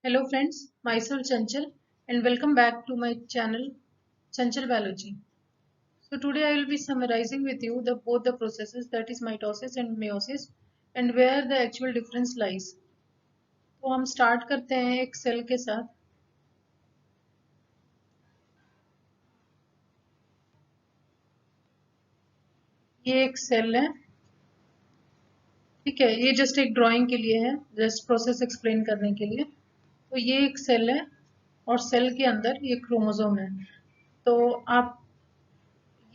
Hello friends, myself Chanchal and welcome back to my channel Chanchal Biology. So today I will be summarizing with you both the processes, that is mitosis and meiosis, and where the actual difference lies. तो हम start करते हैं एक cell के साथ। ये एक cell है, ठीक है। ये जस्ट एक ड्राइंग के लिए है, जस्ट प्रोसेस एक्सप्लेन करने के लिए। तो ये एक सेल है और सेल के अंदर ये क्रोमोसोम है। तो आप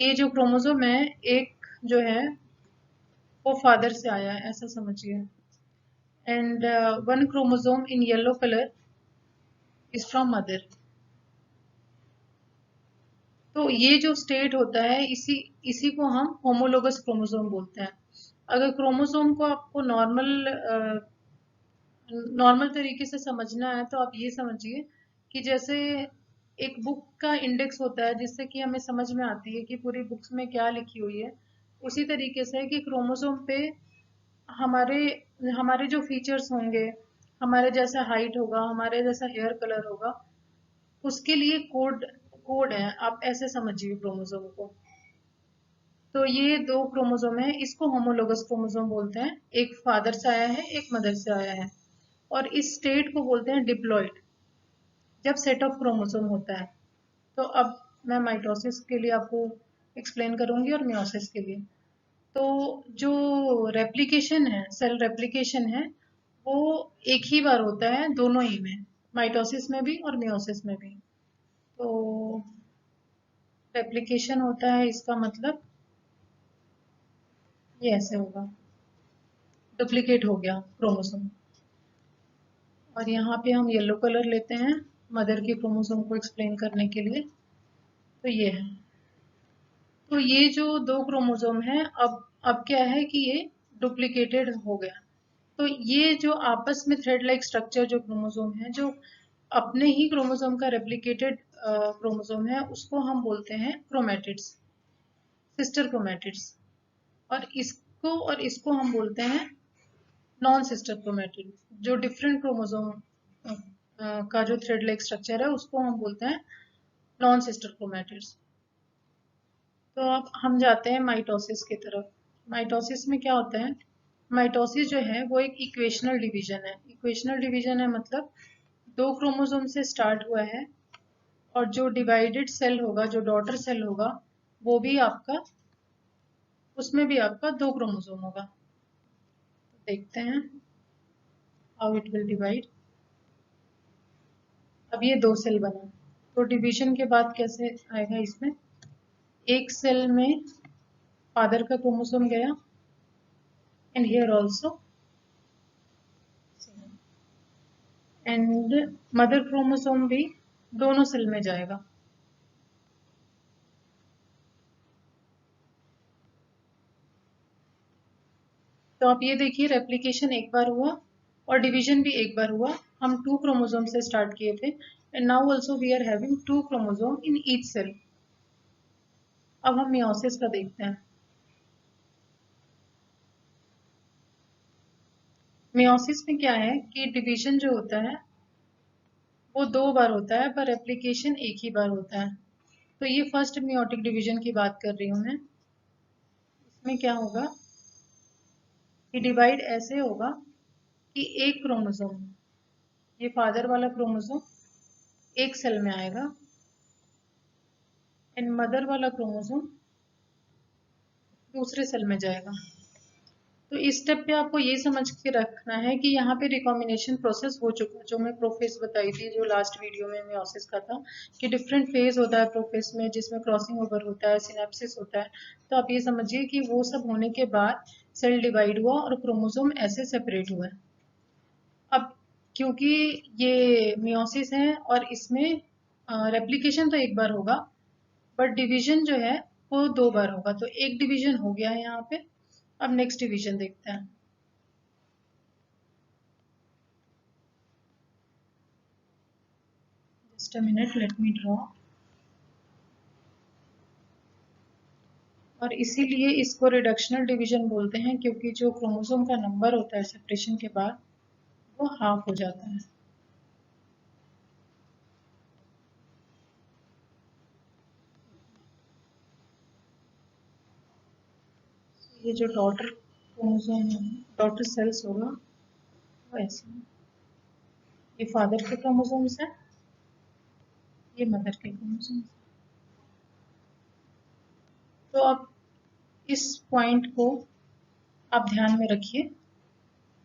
ये जो क्रोमोसोम है, एक जो है वो फादर से आया है, ऐसा समझिए। And one chromosome in yellow color is from mother. तो ये जो स्टेट होता है, इसी इसी को हम होमोलोगस क्रोमोसोम बोलते हैं। अगर क्रोमोसोम को आपको नॉर्मल तरीके से समझना है तो आप ये समझिए कि जैसे एक बुक का इंडेक्स होता है जिससे कि हमें समझ में आती है कि पूरी बुक्स में क्या लिखी हुई है, उसी तरीके से कि क्रोमोसोम पे हमारे हमारे जो फीचर्स होंगे, हमारे जैसा हाइट होगा, हमारे जैसा हेयर कलर होगा, उसके लिए कोड कोड है, आप ऐसे समझिए क्रोमोसोम को। तो ये दो क्रोमोसोम है, इसको होमोलोगस क्रोमोसोम बोलते हैं। एक फादर से आया है, एक मदर से आया है। और इस स्टेट को बोलते हैं डिप्लॉइड, जब सेट ऑफ क्रोमोसोम होता है। तो अब मैं माइटोसिस के लिए आपको एक्सप्लेन करूंगी और मियोसिस के लिए। तो जो रेप्लिकेशन है, सेल रेप्लिकेशन है, वो एक ही बार होता है दोनों ही में, माइटोसिस में भी और मियोसिस में भी। तो रेप्लिकेशन होता है, इसका मतलब ये ऐसे होगा, डुप्लीकेट हो गया क्रोमोसोम। और यहाँ पे हम येलो कलर लेते हैं मदर के क्रोमोसोम को एक्सप्लेन करने के लिए। तो ये है, तो ये जो दो क्रोमोसोम है, अब क्या है कि ये डुप्लीकेटेड हो गया। तो ये जो आपस में थ्रेड लाइक स्ट्रक्चर जो क्रोमोसोम है, जो अपने ही क्रोमोसोम का रेप्लिकेटेड क्रोमोसोम है, उसको हम बोलते हैं क्रोमैटिड्स, सिस्टर क्रोमैटिड्स। और इसको हम बोलते हैं नॉन सिस्टर क्रोमैटिड। जो डिफरेंट क्रोमोसोम का जो थ्रेड लाइक स्ट्रक्चर है, उसको हम बोलते हैं नॉन सिस्टर क्रोमैटिड्स। तो अब हम जाते हैं माइटोसिस की तरफ। माइटोसिस में क्या होता है? माइटोसिस जो है वो एक इक्वेशनल डिवीजन है। इक्वेशनल डिवीजन है मतलब दो क्रोमोसोम से स्टार्ट हुआ है, और जो डिवाइडेड सेल होगा, जो डॉटर सेल होगा, वो भी आपका, उसमें भी आपका दो क्रोमोसोम होगा। देखते हैं हाउ इट विल डिवाइड। अब ये दो सेल बना, तो डिवीजन के बाद कैसे आएगा इसमें? एक सेल में फादर का क्रोमोसोम गया, and here also, and mother chromosome भी दोनों सेल में जाएगा। तो आप ये देखिए, रेप्लिकेशन एक बार हुआ और डिवीजन भी एक बार हुआ। हम टू क्रोमोसोम से स्टार्ट किए थे, and now also we are having two chromosome in each cell. अब हम मियोसिस का देखते हैं। मियोसिस में क्या है कि डिवीजन जो होता है वो दो बार होता है, पर रेप्लिकेशन एक ही बार होता है। तो ये फर्स्ट मियोटिक डिवीजन की बात कर रही हूँ मैं। इसमें क्या होगा कि डिवाइड ऐसे होगा कि एक क्रोमोसोम, ये फादर वाला क्रोमोसोम एक सेल में आएगा, एंड मदर वाला क्रोमोसोम दूसरे सेल में जाएगा। तो इस स्टेप पे आपको ये समझ के रखना है कि यहाँ पे रिकॉम्बिनेशन प्रोसेस हो चुका, जो मैं प्रोफेस बताई थी जो लास्ट वीडियो में मियोसिस का था, कि डिफरेंट फेज होता है प्रोफेस में, जिसमें क्रॉसिंग ओवर होता है, सिनेप्सिस होता है। तो आप ये समझिए कि वो सब होने के बाद सेल डिवाइड हुआ और क्रोमोसोम ऐसे सेपरेट हुआ। अब क्योंकि ये मियोसिस है और इसमें रेप्लिकेशन तो एक बार होगा, बट डिवीजन जो है वो दो बार होगा। तो एक डिवीजन हो गया है यहाँ पे। अब नेक्स्ट डिवीजन देखते हैं। Just a minute, let me draw. और इसीलिए इसको रिडक्शनल डिवीजन बोलते हैं, क्योंकि जो क्रोमोसोम का नंबर होता है सेपरेशन के बाद, वो हाफ हो जाता है। ये जो डॉटर क्रोमोसोम है, डॉटर सेल्स होगा वैसे, ये फादर के क्रोमोसोम्स है, ये मदर के क्रोमोसोम्स। तो अब इस पॉइंट को आप ध्यान में रखिए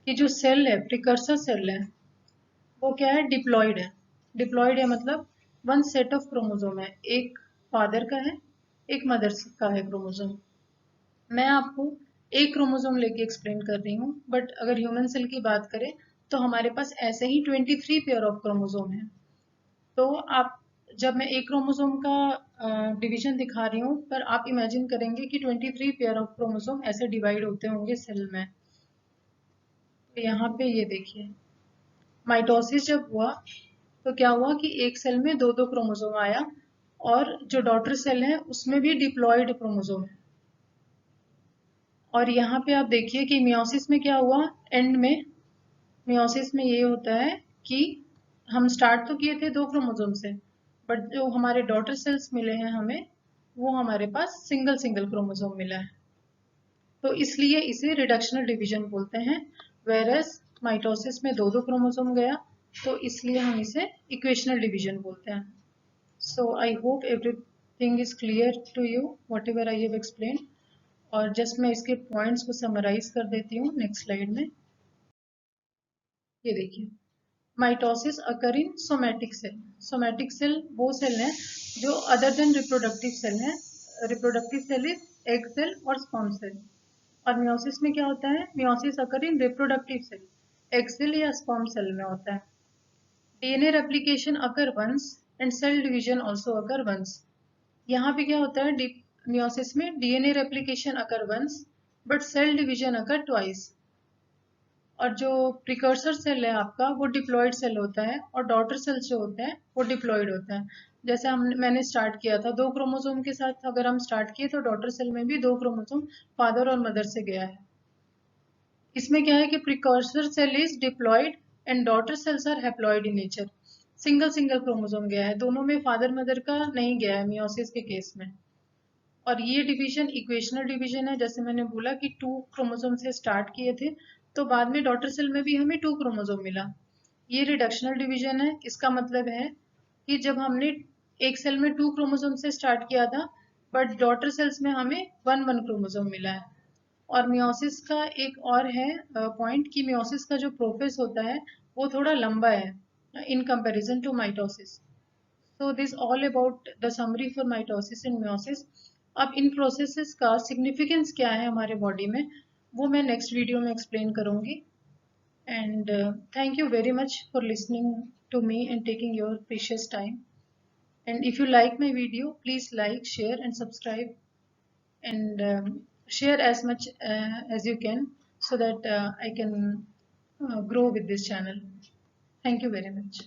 कि जो सेल है, प्रिकर्सर सेल है, वो क्या है, डिप्लॉयड है। डिप्लॉयड है मतलब वन सेट ऑफ क्रोमोसोम है, एक फादर का है, एक मदर का है क्रोमोसोम। मैं आपको एक क्रोमोसोम लेके एक्सप्लेन कर रही हूँ, बट अगर ह्यूमन सेल की बात करें तो हमारे पास ऐसे ही 23 पेयर ऑफ क्रोमोसोम है। तो आप, जब मैं एक क्रोमोसोम का डिवीजन दिखा रही हूँ, पर आप इमेजिन करेंगे कि 23 पेयर ऑफ क्रोमोसोम ऐसे डिवाइड होते होंगे सेल में। तो यहाँ पे ये देखिए, माइटोसिस जब हुआ तो क्या हुआ कि एक सेल में दो दो क्रोमोसोम आया, और जो डॉटर सेल है उसमें भी डिप्लॉयड क्रोमोसोम है। और यहाँ पे आप देखिए कि मियोसिस में क्या हुआ, एंड में मियोसिस में ये होता है कि हम स्टार्ट तो किए थे दो क्रोमोसोम से, बट जो हमारे डॉटर सेल्स मिले हैं हमें, वो हमारे पास सिंगल सिंगल क्रोमोसोम मिला है। तो इसलिए इसे रिडक्शनल डिवीजन बोलते हैं। वेरस माइटोसिस में दो दो क्रोमोसोम गया, तो इसलिए हम इसे इक्वेशनल डिवीजन बोलते हैं। So I hope everything is clear to you whatever I have explain. और जस्ट मैं इसके पॉइंट्स को समराइज कर देती हूँ नेक्स्ट स्लाइड में। ये देखिए, mitosis occur in somatic cell. Somatic cell वो सेल है जो अदर देन रिप्रोडक्टिव सेल है। Reproductive cell is egg cell और स्पर्म सेल। और मियोसिस में क्या होता है, meiosis occur in reproductive cell, egg cell या स्पर्म सेल में होता है। DNA replication occur once and cell division also occur once. यहाँ पे क्या होता है, मियोसिस में DNA replication occur once but cell division occur twice. और जो प्रिकर्सर सेल है आपका वो डिप्लॉयड सेल होता है, और डॉटर सेल्स जो होते हैं वो डिप्लॉयड होते हैं। जैसे मैंने स्टार्ट किया था दो क्रोमोसोम के साथ, अगर हम स्टार्ट किए तो डॉटर सेल में भी दो क्रोमोसोम फादर और मदर से गया है। इसमें क्या है कि precursor cell is diploid and daughter cells are haploid in nature. Single single chromosome गया है, दोनों में फादर मदर का नहीं गया है मियोसिस के केस में। और ये डिवीजन इक्वेशनल डिवीजन है, जैसे मैंने बोला कि टू क्रोमोसोम से स्टार्ट किए थे, तो बाद में डॉटर सेल में भी हमें टू क्रोमोसोम मिला। ये रिडक्शनल डिवीजन है। इसका मतलब है कि जब हमने एक सेल में टू क्रोमोसोम से स्टार्ट किया था, बट डॉटर सेल्स में हमें वन वन क्रोमोसोम मिला है। और मियोसिस का एक और है पॉइंट कि मियोसिस का जो प्रोसेस होता है वो थोड़ा लंबा है in comparison to mitosis. So this all about the summary for mitosis and meiosis. अब इन प्रोसेसेस का सिग्निफिकेंस क्या है हमारे बॉडी में, वो मैं नेक्स्ट वीडियो में एक्सप्लेन करूंगी। And thank you very much for listening to me and taking your precious time. And if you like my video please like, share and subscribe, and share as much as you can, so that I can grow with this channel. Thank you very much.